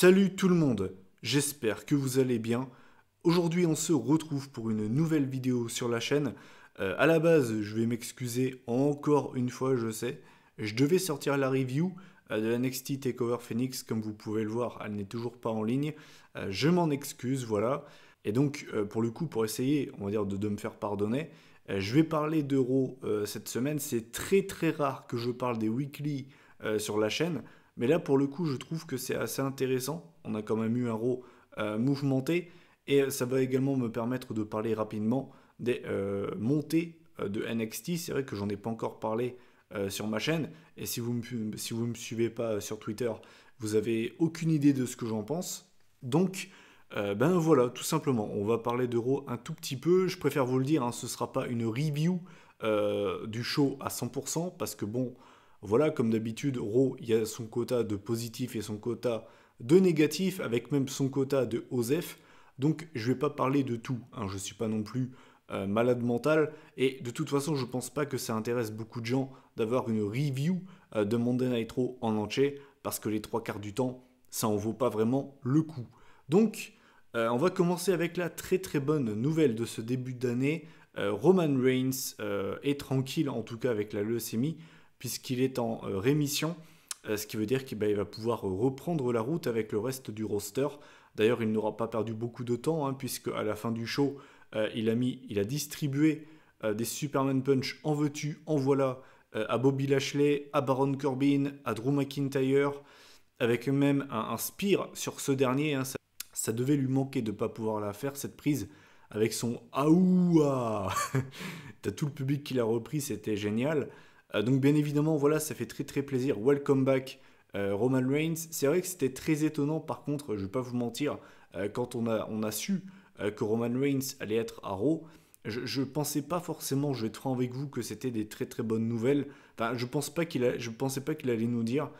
Salut tout le monde, j'espère que vous allez bien. Aujourd'hui on se retrouve pour une nouvelle vidéo sur la chaîne. À la base je vais m'excuser encore une fois, je sais. Je devais sortir la review de NXT TakeOver Phoenix, comme vous pouvez le voir, elle n'est toujours pas en ligne. Je m'en excuse, voilà. Et donc pour le coup, pour essayer, on va dire, de me faire pardonner, je vais parler d'Euro cette semaine. C'est très très rare que je parle des weekly sur la chaîne. Mais là, pour le coup, je trouve que c'est assez intéressant. On a quand même eu un Raw mouvementé. Et ça va également me permettre de parler rapidement des montées de NXT. C'est vrai que j'en ai pas encore parlé sur ma chaîne. Et si vous me suivez pas sur Twitter, vous avez aucune idée de ce que j'en pense. Donc, ben voilà, tout simplement. On va parler de Raw un tout petit peu. Je préfère vous le dire, hein, ce ne sera pas une review du show à 100%. Parce que bon... Voilà, comme d'habitude, Raw, il y a son quota de positif et son quota de négatif, avec même son quota de OSEF. Donc, je ne vais pas parler de tout, hein. Je ne suis pas non plus malade mental. Et de toute façon, je ne pense pas que ça intéresse beaucoup de gens d'avoir une review de Monday Night Raw en entier, parce que les trois quarts du temps, ça en vaut pas vraiment le coup. Donc, on va commencer avec la très très bonne nouvelle de ce début d'année. Roman Reigns est tranquille, en tout cas avec la leucémie, puisqu'il est en rémission, ce qui veut dire qu'il va pouvoir reprendre la route avec le reste du roster. D'ailleurs, il n'aura pas perdu beaucoup de temps, hein, puisque à la fin du show, il a distribué des Superman Punch en veux-tu, en voilà, à Bobby Lashley, à Baron Corbin, à Drew McIntyre, avec même un spear sur ce dernier, hein. Ça devait lui manquer de ne pas pouvoir la faire, cette prise, avec son Aouah. T'as tout le public qui l'a repris, c'était génial. Donc bien évidemment, voilà, ça fait très très plaisir. Welcome back, Roman Reigns. C'est vrai que c'était très étonnant, par contre, je vais pas vous mentir, quand on a su que Roman Reigns allait être à Raw, je pensais pas forcément, je vais être franc avec vous, que c'était des très très bonnes nouvelles. Enfin, je pensais pas qu'il allait nous dire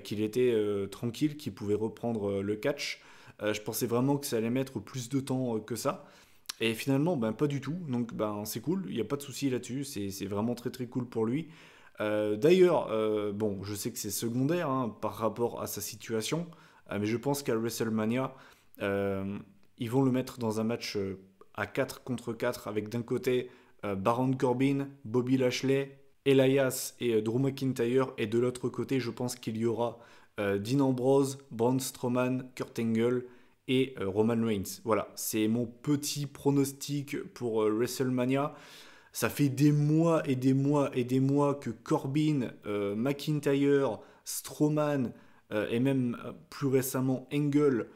qu'il était tranquille, qu'il pouvait reprendre le catch. Je pensais vraiment que ça allait mettre plus de temps que ça. Et finalement, ben, pas du tout. Donc, ben, c'est cool. Il n'y a pas de souci là-dessus. C'est vraiment très très cool pour lui. D'ailleurs, bon, je sais que c'est secondaire, hein, par rapport à sa situation, mais je pense qu'à WrestleMania, euh, ils vont le mettre dans un match à 4 contre 4 avec d'un côté Baron Corbin, Bobby Lashley, Elias et Drew McIntyre, et de l'autre côté, je pense qu'il y aura Dean Ambrose, Braun Strowman, Kurt Angle et Roman Reigns. Voilà, c'est mon petit pronostic pour WrestleMania. Ça fait des mois et des mois et des mois que Corbin, McIntyre, Strowman et même plus récemment Angle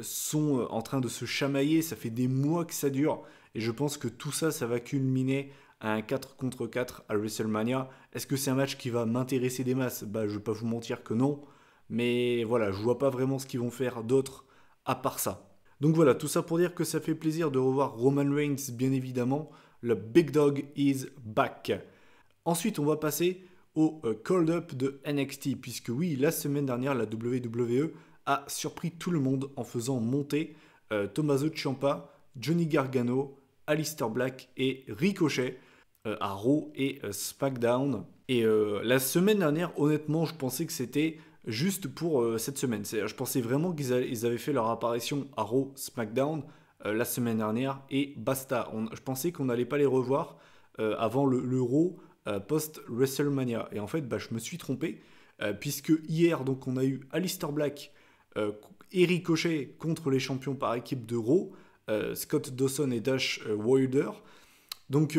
sont en train de se chamailler. Ça fait des mois que ça dure. Et je pense que tout ça, ça va culminer à un 4 contre 4 à WrestleMania. Est-ce que c'est un match qui va m'intéresser des masses? Bah, je ne vais pas vous mentir que non. Mais voilà, je vois pas vraiment ce qu'ils vont faire d'autre à part ça. Donc voilà, tout ça pour dire que ça fait plaisir de revoir Roman Reigns, bien évidemment. Le Big Dog is back. Ensuite, on va passer au Call Up de NXT, puisque oui, la semaine dernière, la WWE a surpris tout le monde en faisant monter Tommaso Ciampa, Johnny Gargano, Aleister Black et Ricochet à Raw et SmackDown. Et la semaine dernière, honnêtement, je pensais que c'était juste pour cette semaine. Je pensais vraiment qu'ils avaient fait leur apparition à Raw, SmackDown la semaine dernière et basta. Je pensais qu'on n'allait pas les revoir avant le Raw post-WrestleMania. Et en fait, bah, je me suis trompé, puisque hier, donc, on a eu Aleister Black et Ricochet contre les champions par équipe de Raw, Scott Dawson et Dash Wilder. Donc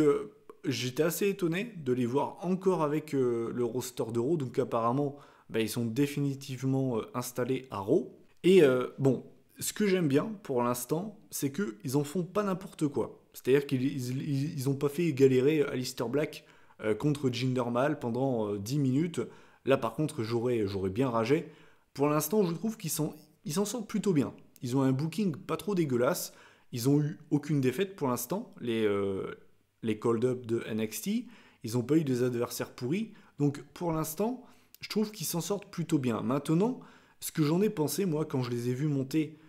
j'étais assez étonné de les voir encore avec le roster de Raw. Donc apparemment, bah, ils sont définitivement installés à Raw. Et bon, ce que j'aime bien pour l'instant, c'est qu'ils en font pas n'importe quoi. C'est-à-dire qu'ils n'ont pas fait galérer Aleister Black contre Jinder Mahal pendant 10 minutes. Là par contre, j'aurais bien ragé. Pour l'instant, je trouve ils s'en sortent plutôt bien. Ils ont un booking pas trop dégueulasse. Ils ont eu aucune défaite pour l'instant, les call-up de NXT. Ils n'ont pas eu des adversaires pourris. Donc pour l'instant, je trouve qu'ils s'en sortent plutôt bien. Maintenant, ce que j'en ai pensé, moi, quand je les ai vus monter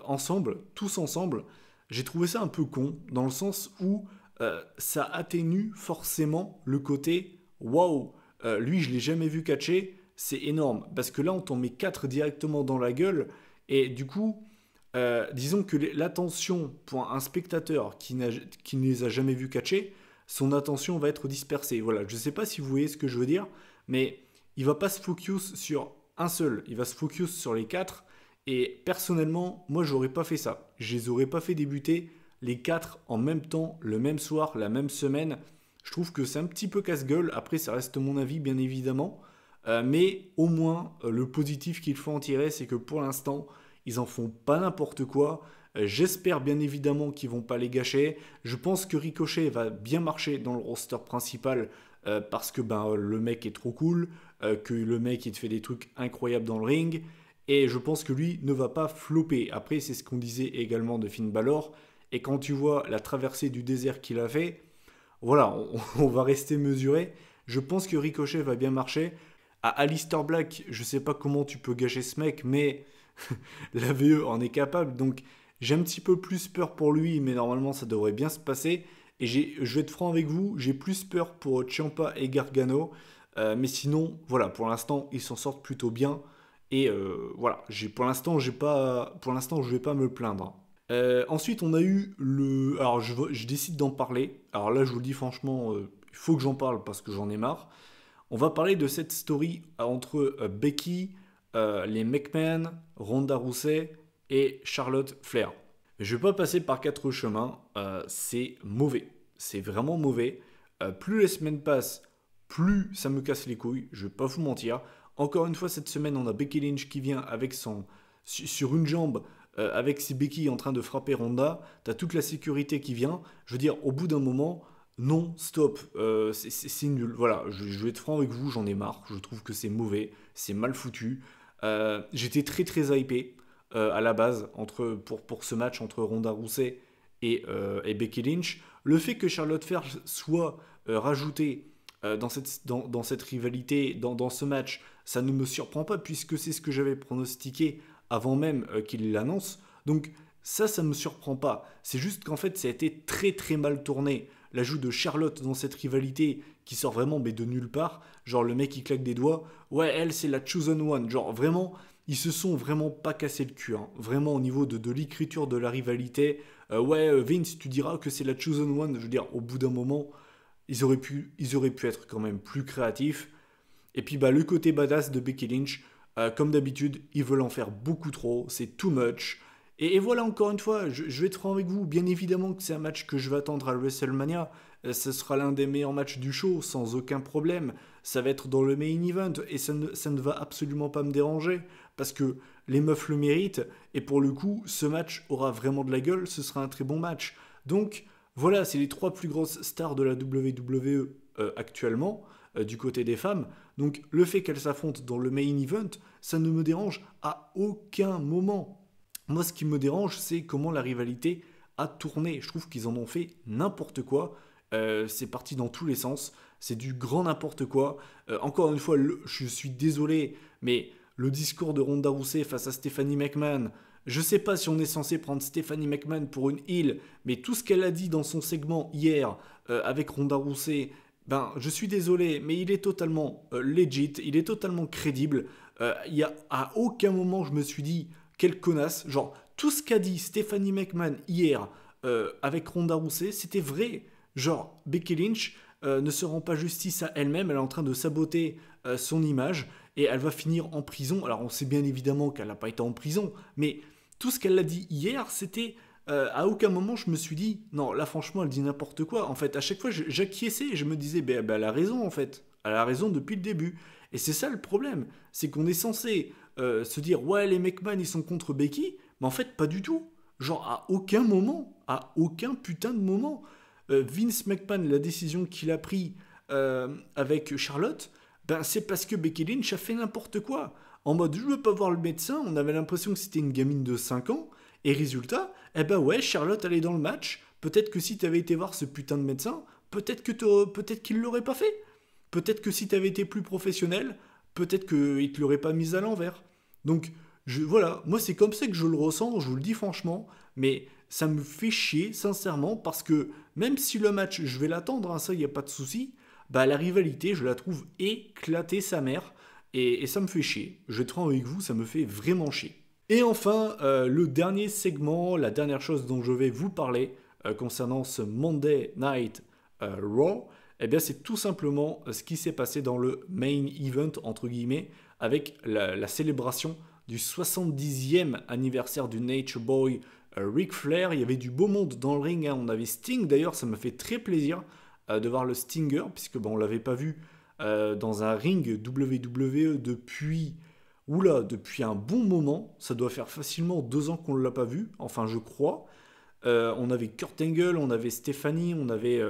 ensemble, tous ensemble, j'ai trouvé ça un peu con, dans le sens où ça atténue forcément le côté waouh, lui, je l'ai jamais vu catcher, c'est énorme. Parce que là, on t'en met 4 directement dans la gueule. Et du coup, disons que l'attention pour un spectateur qui ne les a jamais vus catcher, son attention va être dispersée. Voilà, je ne sais pas si vous voyez ce que je veux dire, mais il va pas se focus sur un seul, il va se focus sur les quatre. Et personnellement, moi, j'aurais pas fait ça. Je les aurais pas fait débuter les quatre en même temps, le même soir, la même semaine. Je trouve que c'est un petit peu casse-gueule. Après, ça reste mon avis, bien évidemment. Mais au moins, le positif qu'il faut en tirer, c'est que pour l'instant, ils en font pas n'importe quoi. J'espère bien évidemment qu'ils vont pas les gâcher. Je pense que Ricochet va bien marcher dans le roster principal parce que le mec est trop cool, que le mec il te fait des trucs incroyables dans le ring. Et je pense que lui ne va pas flopper. Après, c'est ce qu'on disait également de Finn Balor. Et quand tu vois la traversée du désert qu'il a fait, voilà, on va rester mesuré. Je pense que Ricochet va bien marcher. À Aleister Black, je sais pas comment tu peux gâcher ce mec, mais la VE en est capable. Donc j'ai un petit peu plus peur pour lui, mais normalement ça devrait bien se passer. Et je vais être franc avec vous, j'ai plus peur pour Ciampa et Gargano. Mais sinon, voilà, pour l'instant, ils s'en sortent plutôt bien. Et voilà, pour l'instant, je vais pas me plaindre. Ensuite, on a eu le. Alors, je décide d'en parler. Alors là, je vous le dis franchement, il faut que j'en parle parce que j'en ai marre. On va parler de cette story entre Becky, les McMahon, Ronda Rousey et Charlotte Flair. Je ne vais pas passer par quatre chemins, c'est mauvais. C'est vraiment mauvais. Plus les semaines passent, plus ça me casse les couilles, je ne vais pas vous mentir. Encore une fois, cette semaine, on a Becky Lynch qui vient avec sur une jambe, avec ses béquilles en train de frapper Ronda. Tu as toute la sécurité qui vient. Je veux dire, au bout d'un moment, non, stop, c'est nul. Voilà, je vais être franc avec vous, j'en ai marre. Je trouve que c'est mauvais, c'est mal foutu. J'étais très très hypé à la base pour ce match entre Ronda Rousey et Becky Lynch. Le fait que Charlotte Flair soit rajoutée dans cette rivalité, dans ce match, ça ne me surprend pas puisque c'est ce que j'avais pronostiqué avant même qu'il l'annonce. Donc ça me surprend pas. C'est juste qu'en fait, ça a été très très mal tourné. L'ajout de Charlotte dans cette rivalité qui sort vraiment mais de nulle part. Genre le mec il claque des doigts. Ouais, elle c'est la chosen one. Genre vraiment, ils se sont vraiment pas cassé le cul. Hein. Vraiment au niveau de l'écriture de la rivalité. Vince, tu diras que c'est la chosen one. Je veux dire, au bout d'un moment, ils auraient pu être quand même plus créatifs. Et puis le côté badass de Becky Lynch, comme d'habitude, ils veulent en faire beaucoup trop, c'est too much. Et voilà, encore une fois, je vais être franc avec vous, bien évidemment que c'est un match que je vais attendre à WrestleMania, ce sera l'un des meilleurs matchs du show, sans aucun problème, ça va être dans le main event, et ça ne va absolument pas me déranger, parce que les meufs le méritent, et pour le coup, ce match aura vraiment de la gueule, ce sera un très bon match. Donc voilà, c'est les trois plus grosses stars de la WWE actuellement, du côté des femmes. Donc le fait qu'elles s'affrontent dans le main event, ça ne me dérange à aucun moment. Moi, ce qui me dérange, c'est comment la rivalité a tourné. Je trouve qu'ils en ont fait n'importe quoi. C'est parti dans tous les sens. C'est du grand n'importe quoi. Encore une fois, je suis désolé, mais le discours de Ronda Rousey face à Stephanie McMahon, je sais pas si on est censé prendre Stephanie McMahon pour une heel, mais tout ce qu'elle a dit dans son segment hier avec Ronda Rousey, je suis désolé, mais il est totalement legit, il est totalement crédible. À aucun moment je me suis dit quelle connasse. Genre, tout ce qu'a dit Stephanie McMahon hier avec Ronda Rousey, c'était vrai. Genre, Becky Lynch ne se rend pas justice à elle-même, elle est en train de saboter son image et elle va finir en prison. Alors, on sait bien évidemment qu'elle n'a pas été en prison, mais tout ce qu'elle a dit hier, c'était. À aucun moment je me suis dit non, là franchement elle dit n'importe quoi. En fait, à chaque fois j'acquiesçais et je me disais elle a raison en fait, elle a raison depuis le début. Et c'est ça le problème, c'est qu'on est censé se dire ouais les McMahon ils sont contre Becky, mais en fait pas du tout. Genre à aucun putain de moment, Vince McMahon, la décision qu'il a prise avec Charlotte, c'est parce que Becky Lynch a fait n'importe quoi. En mode je veux pas voir le médecin, on avait l'impression que c'était une gamine de 5 ans. Et résultat, Charlotte elle est dans le match. Peut-être que si t'avais été voir ce putain de médecin, peut-être qu'il l'aurait pas fait. Peut-être que si t'avais été plus professionnel, peut-être qu'il te l'aurait pas mise à l'envers. Donc voilà, moi c'est comme ça que je le ressens, je vous le dis franchement, mais ça me fait chier sincèrement parce que même si le match je vais l'attendre, hein, ça y a pas de souci, la rivalité je la trouve éclatée sa mère et ça me fait chier. Je vais être franc avec vous, ça me fait vraiment chier. Et enfin, le dernier segment, la dernière chose dont je vais vous parler concernant ce Monday Night Raw, eh bien c'est tout simplement ce qui s'est passé dans le main event, entre guillemets, avec la célébration du 70e anniversaire du Nature Boy Ric Flair. Il y avait du beau monde dans le ring, hein. On avait Sting d'ailleurs, ça m'a fait très plaisir de voir le Stinger, puisque on ne l'avait pas vu dans un ring WWE depuis... Oula, depuis un bon moment, ça doit faire facilement 2 ans qu'on ne l'a pas vu, enfin je crois. On avait Kurt Angle, on avait Stephanie, on avait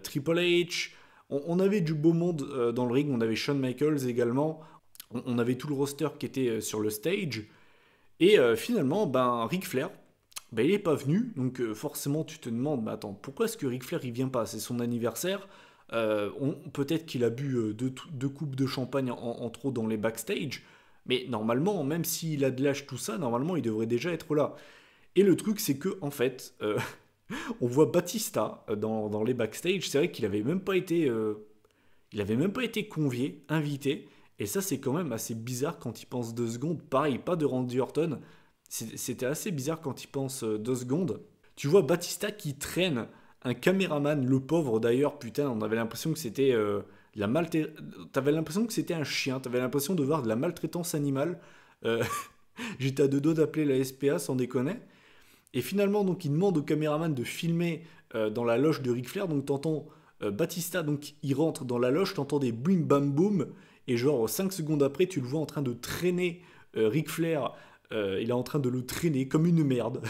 Triple H, on avait du beau monde dans le ring, on avait Shawn Michaels également, on avait tout le roster qui était sur le stage. Et finalement, Ric Flair, il n'est pas venu, donc forcément tu te demandes, attends, pourquoi est-ce que Ric Flair il vient pas? C'est son anniversaire. Peut-être qu'il a bu 2 coupes de champagne en trop dans les backstage, mais normalement, même s'il a de l'âge tout ça, normalement il devrait déjà être là. Et le truc c'est que en fait, on voit Batista dans les backstage. C'est vrai qu'il avait même pas été, il avait même pas été convié, invité. Et ça c'est quand même assez bizarre quand il pense 2 secondes. Pareil, pas de Randy Orton. C'était assez bizarre quand il pense 2 secondes. Tu vois Batista qui traîne un caméraman, le pauvre d'ailleurs, putain, on avait l'impression que c'était t'avais l'impression que c'était un chien, t'avais l'impression de voir de la maltraitance animale. Euh, J'étais à 2 doigts d'appeler la SPA sans déconner. Et finalement, donc, il demande au caméraman de filmer dans la loge de Ric Flair. Donc, t'entends Batista, donc, il rentre dans la loge, t'entends des boum bam boum. Et genre, 5 secondes après, tu le vois en train de traîner Ric Flair. Il est en train de le traîner comme une merde,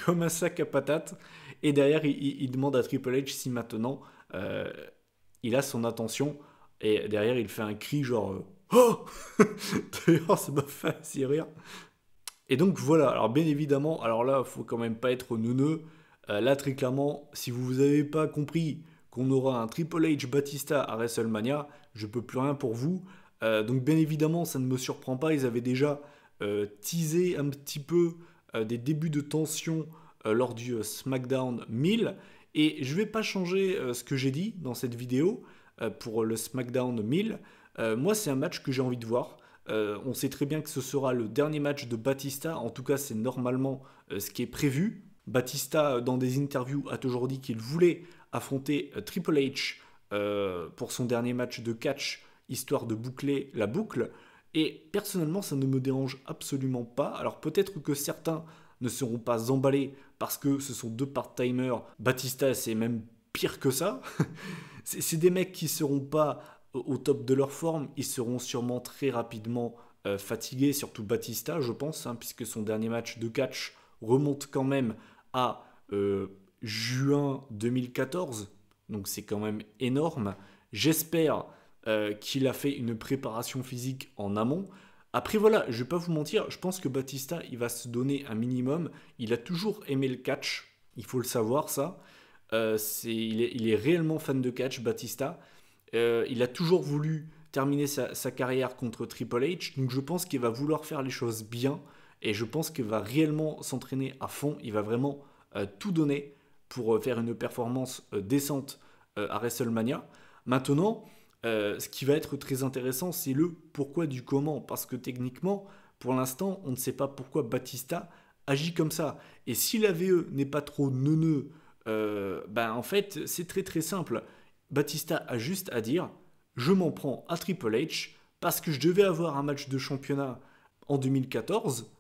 comme un sac à patates. Et derrière, il demande à Triple H si maintenant il a son attention. Et derrière, il fait un cri genre Oh. D'ailleurs, ça m'a fait assez rire. Et donc voilà, alors bien évidemment, alors là, faut quand même pas être neuneux. Là, très clairement, si vous n'avez pas compris qu'on aura un Triple H Batista à WrestleMania, je peux plus rien pour vous. Donc bien évidemment, ça ne me surprend pas. Ils avaient déjà teasé un petit peu des débuts de tension lors du SmackDown 1000. Et je vais pas changer ce que j'ai dit dans cette vidéo pour le SmackDown 1000. Moi, c'est un match que j'ai envie de voir. On sait très bien que ce sera le dernier match de Batista, en tout cas c'est normalement ce qui est prévu. Batista, dans des interviews, a toujours dit qu'il voulait affronter Triple H pour son dernier match de catch, histoire de boucler la boucle. Et personnellement, ça ne me dérange absolument pas. Alors peut-être que certains ne seront pas emballés parce que ce sont 2 part-timers. Batista, c'est même pire que ça. C'est des mecs qui seront pas au top de leur forme, ils seront sûrement très rapidement fatigués, surtout Batista, je pense, hein, puisque son dernier match de catch remonte quand même à juin 2014, donc c'est quand même énorme. J'espère qu'il a fait une préparation physique en amont. Après voilà, je vais pas vous mentir, je pense que Batista, il va se donner un minimum. Il a toujours aimé le catch, il faut le savoir ça. Il est réellement fan de catch, Batista. Il a toujours voulu terminer sa carrière contre Triple H, donc je pense qu'il va vouloir faire les choses bien, et je pense qu'il va réellement s'entraîner à fond, il va vraiment tout donner pour faire une performance décente à WrestleMania. Maintenant, ce qui va être très intéressant, c'est le pourquoi du comment, parce que techniquement, pour l'instant, on ne sait pas pourquoi Batista agit comme ça. Et si la VE n'est pas trop neuneux, en fait, c'est très très simple. Batista a juste à dire je m'en prends à Triple H parce que je devais avoir un match de championnat en 2014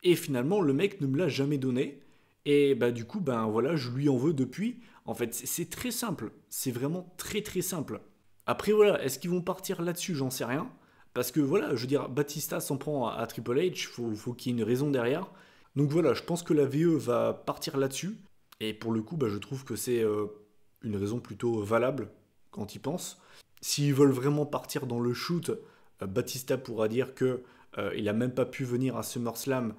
et finalement le mec ne me l'a jamais donné et du coup voilà, je lui en veux depuis. En fait, c'est très simple, c'est vraiment très très simple. Après voilà, est-ce qu'ils vont partir là-dessus? J'en sais rien. Parce que voilà, je veux dire, Batista s'en prend à Triple H, faut qu'il y ait une raison derrière. Donc voilà, je pense que la VE va partir là-dessus. Et pour le coup, je trouve que c'est une raison plutôt valable quand ils pensent. S'ils veulent vraiment partir dans le shoot, Batista pourra dire que il n'a même pas pu venir à SummerSlam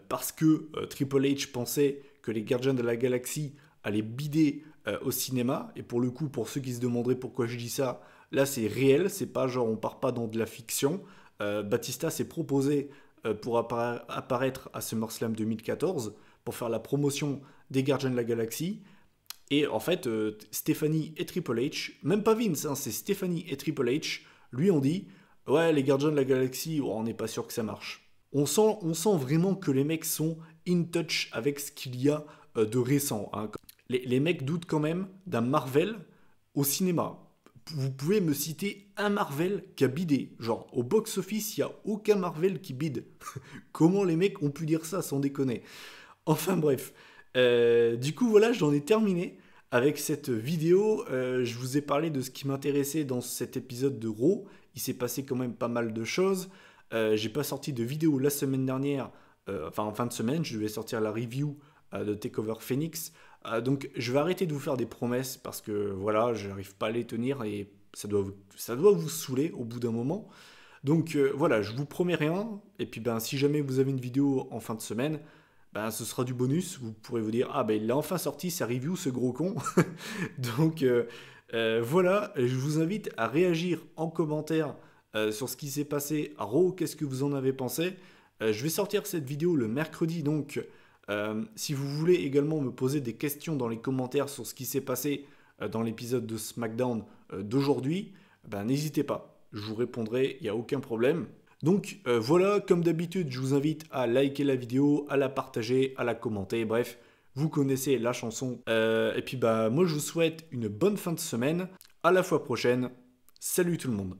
parce que Triple H pensait que les Gardiens de la Galaxie allaient bider au cinéma. Et pour le coup, pour ceux qui se demanderaient pourquoi je dis ça, là c'est réel, c'est pas genre on part pas dans de la fiction. Batista s'est proposé pour apparaître à SummerSlam 2014 pour faire la promotion des Gardiens de la Galaxie. Et en fait, Stephanie et Triple H, même pas Vince, hein, c'est Stephanie et Triple H, lui ont dit ouais, les Gardiens de la Galaxie, on n'est pas sûr que ça marche. On sent vraiment que les mecs sont in touch avec ce qu'il y a de récent, hein. Les mecs doutent quand même d'un Marvel au cinéma. Vous pouvez me citer un Marvel qui a bidé. Genre, au box-office, il n'y a aucun Marvel qui bide. Comment les mecs ont pu dire ça sans déconner? Enfin bref. Du coup, voilà, j'en ai terminé avec cette vidéo. Je vous ai parlé de ce qui m'intéressait dans cet épisode de Raw. Il s'est passé quand même pas mal de choses. J'ai pas sorti de vidéo la semaine dernière. Enfin, en fin de semaine, je devais sortir la review de Takeover Phoenix. Donc, je vais arrêter de vous faire des promesses parce que voilà, je n'arrive pas à les tenir et ça doit vous saouler au bout d'un moment. Donc voilà, je vous promets rien. Et puis ben, si jamais vous avez une vidéo en fin de semaine, ben, ce sera du bonus. Vous pourrez vous dire, ah ben il a enfin sorti sa review, ce gros con. Donc voilà, je vous invite à réagir en commentaire sur ce qui s'est passé à Raw. Qu'est-ce que vous en avez pensé? Je vais sortir cette vidéo le mercredi, donc si vous voulez également me poser des questions dans les commentaires sur ce qui s'est passé dans l'épisode de SmackDown d'aujourd'hui, ben, n'hésitez pas. Je vous répondrai, il n'y a aucun problème. Donc voilà, comme d'habitude, je vous invite à liker la vidéo, à la partager, à la commenter, bref, vous connaissez la chanson. Et puis bah moi je vous souhaite une bonne fin de semaine, à la fois prochaine, salut tout le monde.